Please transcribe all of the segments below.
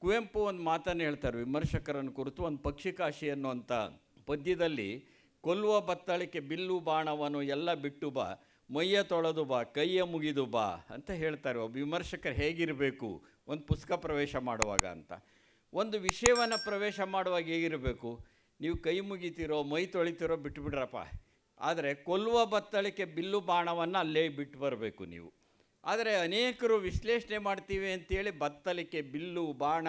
ಕುವೆಂಪು ಒಂದು ಮಾತನ್ನು ಹೇಳ್ತಾರೆ ವಿಮರ್ಶಕರನ್ನು ಕುರಿತು. ಒಂದು ಪಕ್ಷಿಕಾಶಿ ಅನ್ನುವಂಥ ಪದ್ಯದಲ್ಲಿ, ಕೊಲ್ಲುವ ಬತ್ತಳಿಕೆ ಬಿಲ್ಲು ಬಾಣವನು ಎಲ್ಲ ಬಿಟ್ಟು ಬಾ, ಮೈಯ ತೊಳೆದು ಬಾ, ಕೈಯ ಮುಗಿದು ಬಾ ಅಂತ ಹೇಳ್ತಾರೆ. ಒಬ್ಬ ವಿಮರ್ಶಕರು ಹೇಗಿರಬೇಕು ಒಂದು ಪುಸ್ತಕ ಪ್ರವೇಶ ಮಾಡುವಾಗ ಅಂತ. ಒಂದು ವಿಷಯವನ್ನು ಪ್ರವೇಶ ಮಾಡುವಾಗ ಹೇಗಿರಬೇಕು, ನೀವು ಕೈ ಮುಗಿತೀರೋ ಮೈ ತೊಳಿತೀರೋ ಬಿಟ್ಟುಬಿಡ್ರಪ್ಪ, ಆದರೆ ಕೊಲ್ಲುವ ಬತ್ತಳಿಕೆ ಬಿಲ್ಲು ಬಾಣವನ್ನು ಅಲ್ಲೇ ಬಿಟ್ಟು ಬರಬೇಕು ನೀವು. ಆದರೆ ಅನೇಕರು ವಿಶ್ಲೇಷಣೆ ಮಾಡ್ತೀವಿ ಅಂತೇಳಿ ಬತ್ತಳಿಕೆ, ಬಿಲ್ಲು, ಬಾಣ,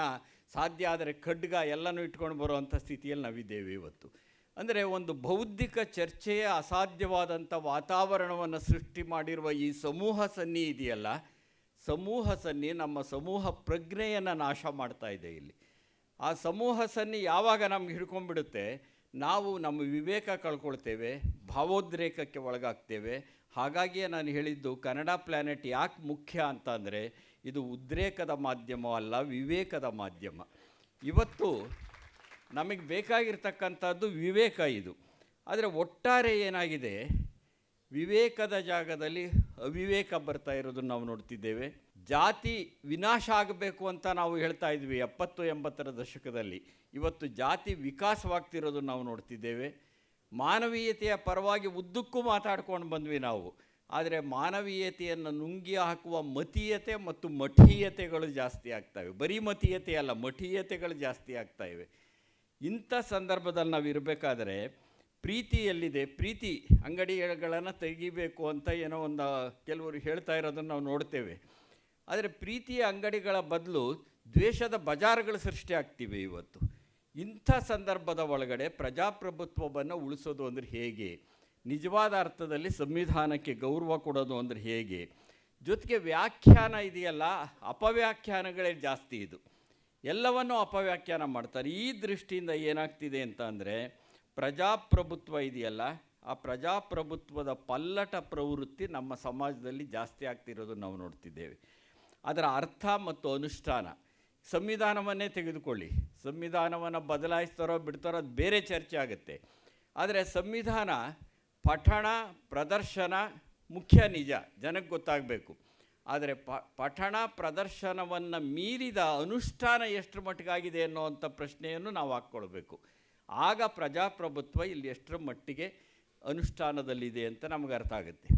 ಸಾಧ್ಯ ಆದರೆ ಖಡ್ಗ ಎಲ್ಲನೂ ಇಟ್ಕೊಂಡು ಬರುವಂಥ ಸ್ಥಿತಿಯಲ್ಲಿ ನಾವಿದ್ದೇವೆ ಇವತ್ತು. ಅಂದರೆ ಒಂದು ಬೌದ್ಧಿಕ ಚರ್ಚೆಯ ಅಸಾಧ್ಯವಾದಂಥ ವಾತಾವರಣವನ್ನು ಸೃಷ್ಟಿ ಮಾಡಿರುವ ಈ ಸಮೂಹ ಸನ್ನಿ ಇದೆಯಲ್ಲ, ಸಮೂಹ ಸನ್ನಿ ನಮ್ಮ ಸಮೂಹ ಪ್ರಜ್ಞೆಯನ್ನು ನಾಶ ಮಾಡ್ತಾ ಇದೆ ಇಲ್ಲಿ. ಆ ಸಮೂಹ ಸನ್ನಿ ಯಾವಾಗ ನಮ್ಗೆ ಹಿಡ್ಕೊಂಡ್ಬಿಡುತ್ತೆ, ನಾವು ನಮ್ಮ ವಿವೇಕ ಕಳ್ಕೊಳ್ತೇವೆ, ಭಾವೋದ್ರೇಕಕ್ಕೆ ಒಳಗಾಗ್ತೇವೆ. ಹಾಗಾಗಿಯೇ ನಾನು ಹೇಳಿದ್ದು ಕನ್ನಡ ಪ್ಲ್ಯಾನೆಟ್ ಯಾಕೆ ಮುಖ್ಯ ಅಂತ ಅಂದರೆ, ಇದು ಉದ್ರೇಕದ ಮಾಧ್ಯಮವಲ್ಲ, ವಿವೇಕದ ಮಾಧ್ಯಮ. ಇವತ್ತು ನಮಗೆ ಬೇಕಾಗಿರ್ತಕ್ಕಂಥದ್ದು ವಿವೇಕ ಇದು. ಆದರೆ ಒಟ್ಟಾರೆ ಏನಾಗಿದೆ, ವಿವೇಕದ ಜಾಗದಲ್ಲಿ ಅವಿವೇಕ ಬರ್ತಾ ಇರೋದನ್ನು ನಾವು ನೋಡ್ತಿದ್ದೇವೆ. ಜಾತಿ ವಿನಾಶ ಆಗಬೇಕು ಅಂತ ನಾವು ಹೇಳ್ತಾ ಇದ್ವಿ 70-80ರ ದಶಕದಲ್ಲಿ. ಇವತ್ತು ಜಾತಿ ವಿಕಾಸವಾಗ್ತಿರೋದನ್ನು ನಾವು ನೋಡ್ತಿದ್ದೇವೆ. ಮಾನವೀಯತೆಯ ಪರವಾಗಿ ಉದ್ದಕ್ಕೂ ಮಾತಾಡ್ಕೊಂಡು ಬಂದ್ವಿ ನಾವು. ಆದರೆ ಮಾನವೀಯತೆಯನ್ನು ನುಂಗಿ ಹಾಕುವ ಮತೀಯತೆ ಮತ್ತು ಮಠೀಯತೆಗಳು ಜಾಸ್ತಿ ಆಗ್ತವೆ. ಬರೀ ಮತೀಯತೆ ಅಲ್ಲ, ಮಠೀಯತೆಗಳು ಜಾಸ್ತಿ ಆಗ್ತಾಯಿವೆ. ಇಂಥ ಸಂದರ್ಭದಲ್ಲಿ ನಾವು ಇರಬೇಕಾದ್ರೆ ಪ್ರೀತಿ ಎಲ್ಲಿದೆ, ಪ್ರೀತಿ ಅಂಗಡಿಗಳನ್ನು ತೆಗಿಬೇಕು ಅಂತ ಏನೋ ಒಂದು ಕೆಲವರು ಹೇಳ್ತಾ ಇರೋದನ್ನು ನಾವು ನೋಡ್ತೇವೆ. ಆದರೆ ಪ್ರೀತಿಯ ಅಂಗಡಿಗಳ ಬದಲು ದ್ವೇಷದ ಬಜಾರ್ಗಳು ಸೃಷ್ಟಿ ಆಗ್ತಿವೆ ಇವತ್ತು. ಇಂಥ ಸಂದರ್ಭದ ಒಳಗಡೆ ಪ್ರಜಾಪ್ರಭುತ್ವವನ್ನು ಉಳಿಸೋದು ಅಂದರೆ ಹೇಗೆ, ನಿಜವಾದ ಅರ್ಥದಲ್ಲಿ ಸಂವಿಧಾನಕ್ಕೆ ಗೌರವ ಕೊಡೋದು ಅಂದರೆ ಹೇಗೆ, ಜೊತೆಗೆ ವ್ಯಾಖ್ಯಾನ ಇದೆಯಲ್ಲ, ಅಪವ್ಯಾಖ್ಯಾನಗಳೇ ಜಾಸ್ತಿ. ಇದು ಎಲ್ಲವನ್ನೂ ಅಪವ್ಯಾಖ್ಯಾನ ಮಾಡ್ತಾರೆ. ಈ ದೃಷ್ಟಿಯಿಂದ ಏನಾಗ್ತಿದೆ ಅಂತ ಅಂದರೆ, ಪ್ರಜಾಪ್ರಭುತ್ವ ಇದೆಯಲ್ಲ, ಆ ಪ್ರಜಾಪ್ರಭುತ್ವದ ಪಲ್ಲಟ ಪ್ರವೃತ್ತಿ ನಮ್ಮ ಸಮಾಜದಲ್ಲಿ ಜಾಸ್ತಿ ಆಗ್ತಿರೋದನ್ನು ನಾವು ನೋಡ್ತಿದ್ದೇವೆ. ಅದರ ಅರ್ಥ ಮತ್ತು ಅನುಷ್ಠಾನ, ಸಂವಿಧಾನವನ್ನೇ ತೆಗೆದುಕೊಳ್ಳಿ, ಸಂವಿಧಾನವನ್ನು ಬದಲಾಯಿಸ್ತಾರೋ ಬಿಡ್ತಾರೋ ಅದು ಬೇರೆ ಚರ್ಚೆ ಆಗುತ್ತೆ. ಆದರೆ ಸಂವಿಧಾನ ಪಠಣ ಪ್ರದರ್ಶನ ಮುಖ್ಯ, ನಿಜ, ಜನಕ್ಕೆ ಗೊತ್ತಾಗಬೇಕು. ಆದರೆ ಪಠಣ ಪ್ರದರ್ಶನವನ್ನು ಮೀರಿದ ಅನುಷ್ಠಾನ ಎಷ್ಟರ ಮಟ್ಟಿಗಾಗಿದೆ ಅನ್ನೋವಂಥ ಪ್ರಶ್ನೆಯನ್ನು ನಾವು ಹಾಕ್ಕೊಳ್ಬೇಕು. ಆಗ ಪ್ರಜಾಪ್ರಭುತ್ವ ಇಲ್ಲಿ ಎಷ್ಟರ ಮಟ್ಟಿಗೆ ಅನುಷ್ಠಾನದಲ್ಲಿದೆ ಅಂತ ನಮಗೆ ಅರ್ಥ ಆಗುತ್ತೆ.